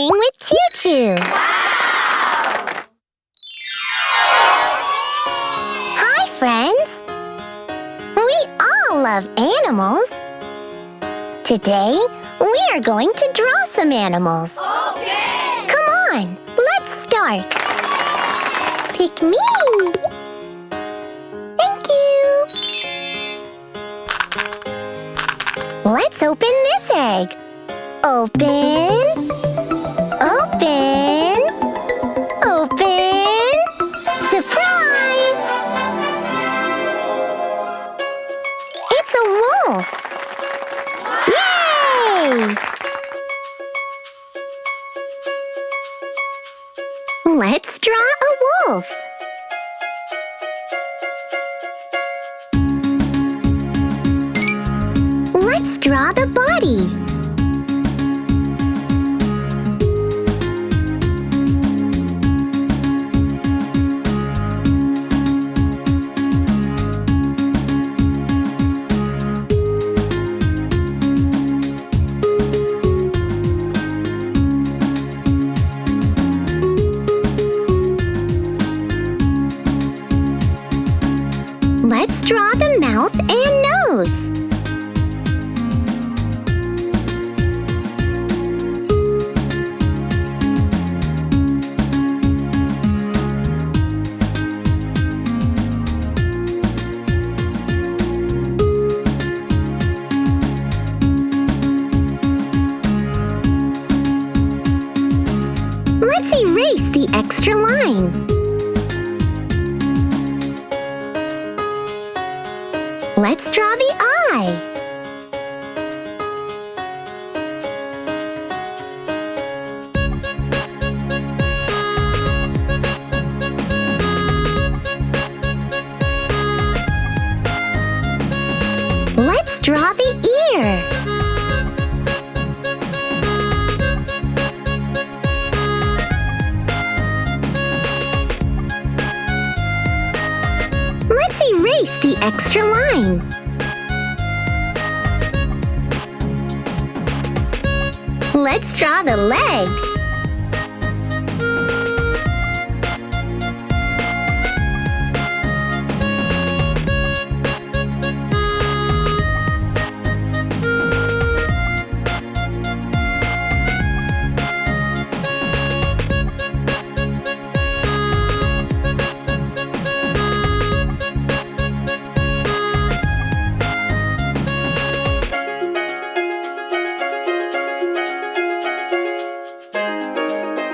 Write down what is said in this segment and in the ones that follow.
playing with ChuChu. Hi, friends. We all love animals. Today, we are going to draw some animals. Okay! Come on, let's start. Pick me. Thank you. Let's open this egg. Open. Open. Open. Surprise! It's a wolf. Yay! Let's draw a wolf. Let's draw the body. Let's draw the mouth and nose. Let's erase the extra line. Let's draw the eye. Let's draw the ear. Let's erase the extra line. Let's draw the legs.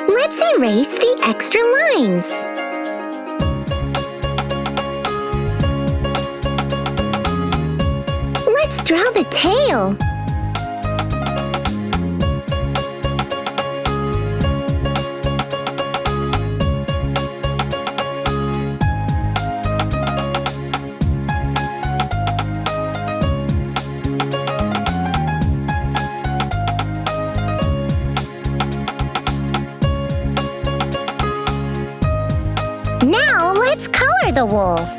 Let's erase the extra lines. Let's draw the tail. Now let's color the wolf.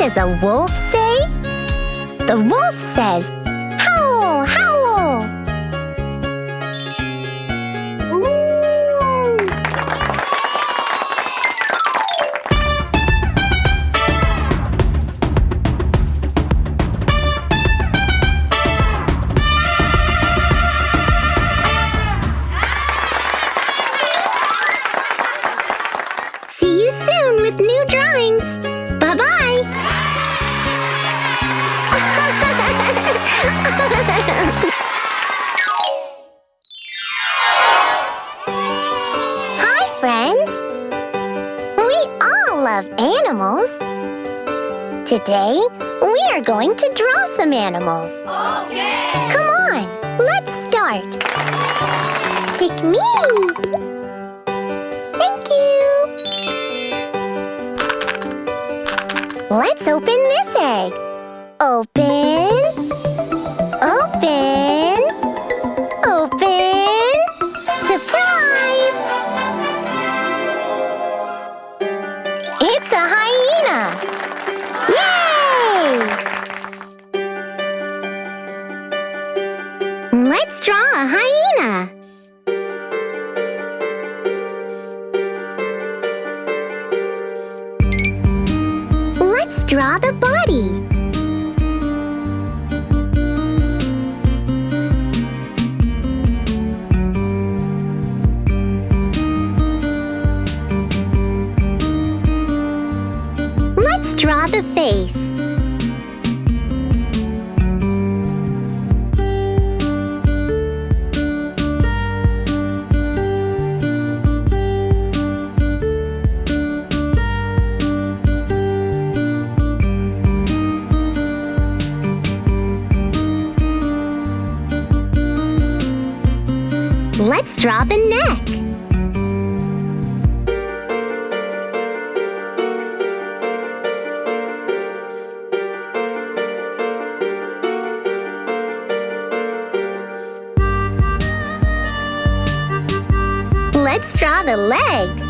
does a wolf say? The wolf says, howl, howl. See you soon with new drawings. Bye-bye. Hi, friends. We all love animals. Today, we are going to draw some animals. Okay! Come on, let's start. Pick me. Thank you. Let's open this egg. Open. Open. Open. Surprise! It's a hyena. Yay! Let's draw a hyena. Let's draw the body. Let's draw the face. Let's draw the neck. Let's draw the legs.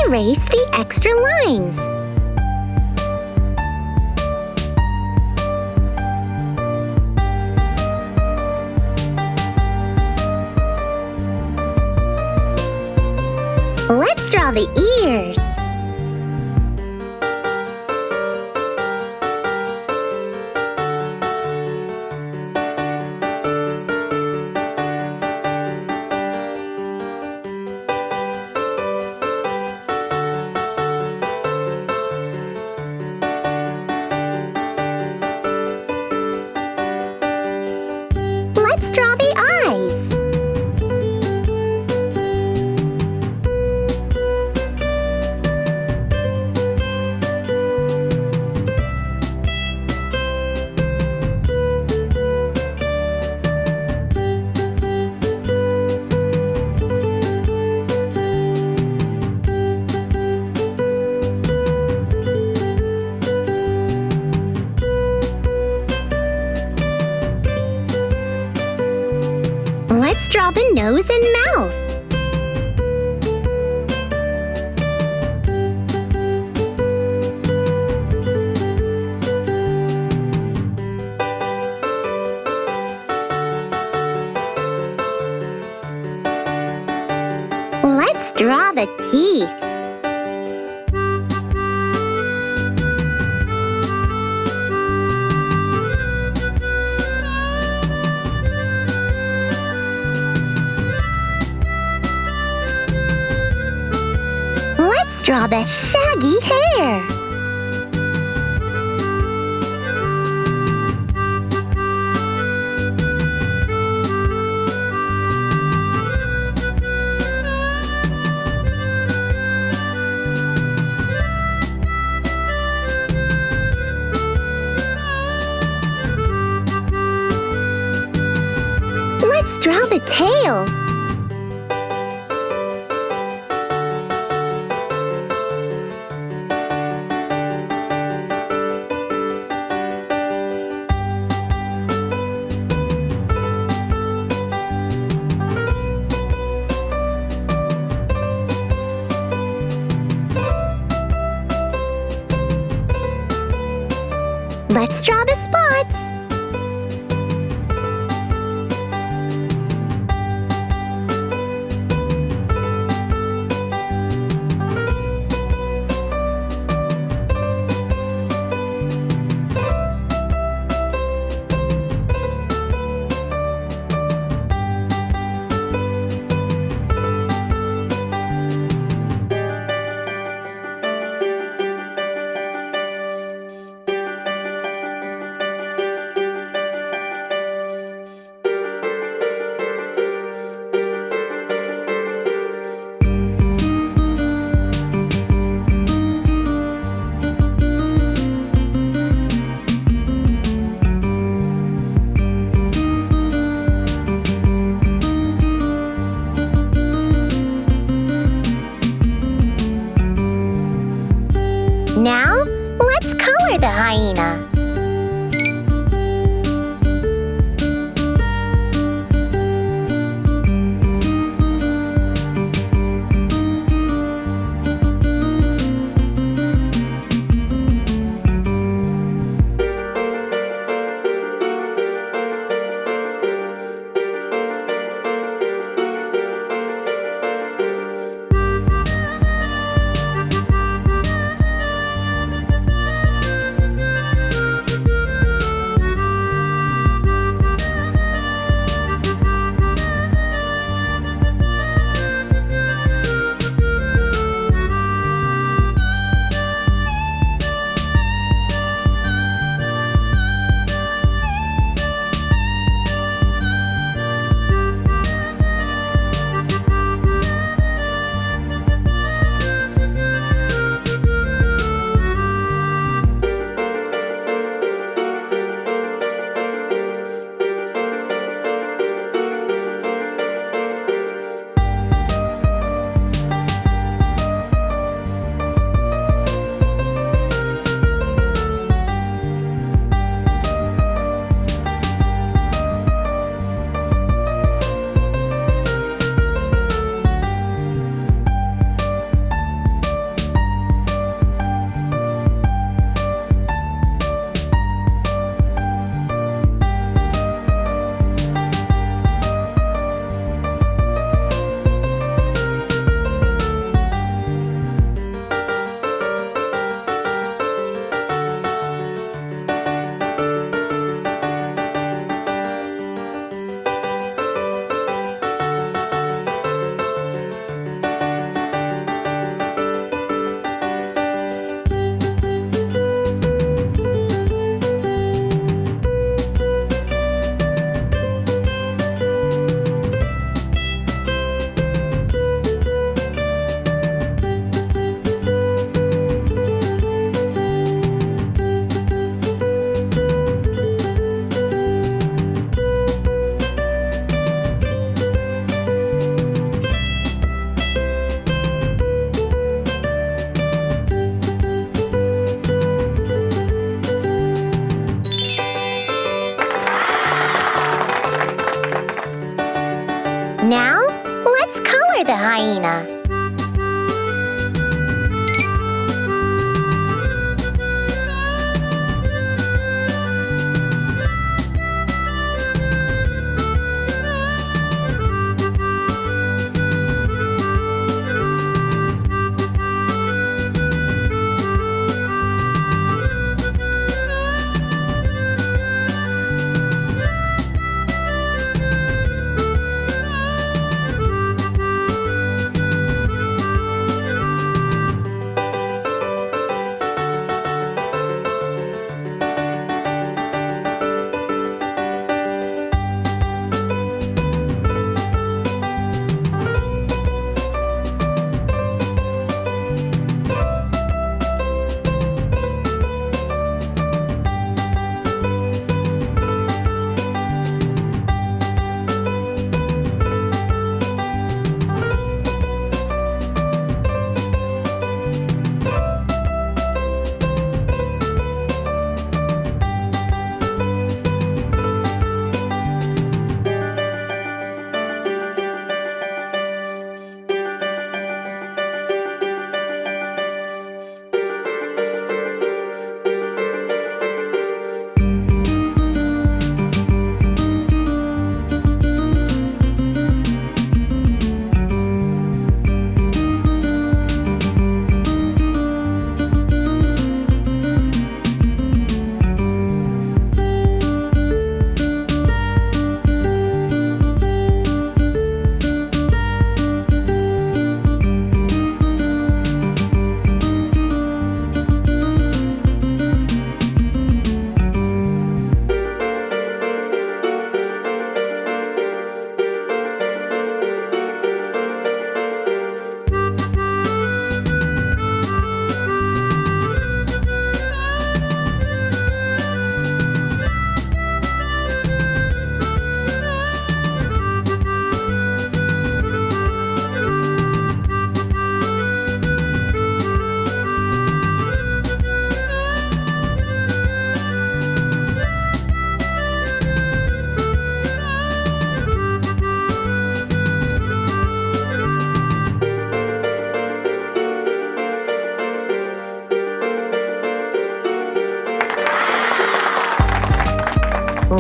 Erase the extra lines. Let's draw the ears. Let's draw the eyes. Let's draw the nose and mouth. draw the teeth. Let's draw the shaggy hair. Let's draw the tail. Let's draw the spots. Now, let's color the hyena.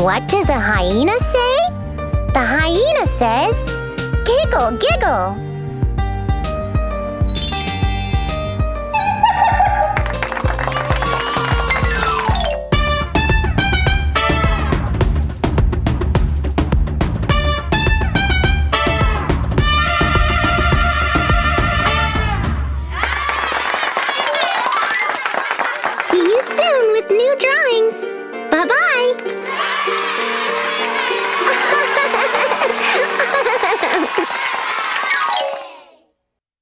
What does a hyena say? The hyena says, giggle, giggle. See you soon with new drawings.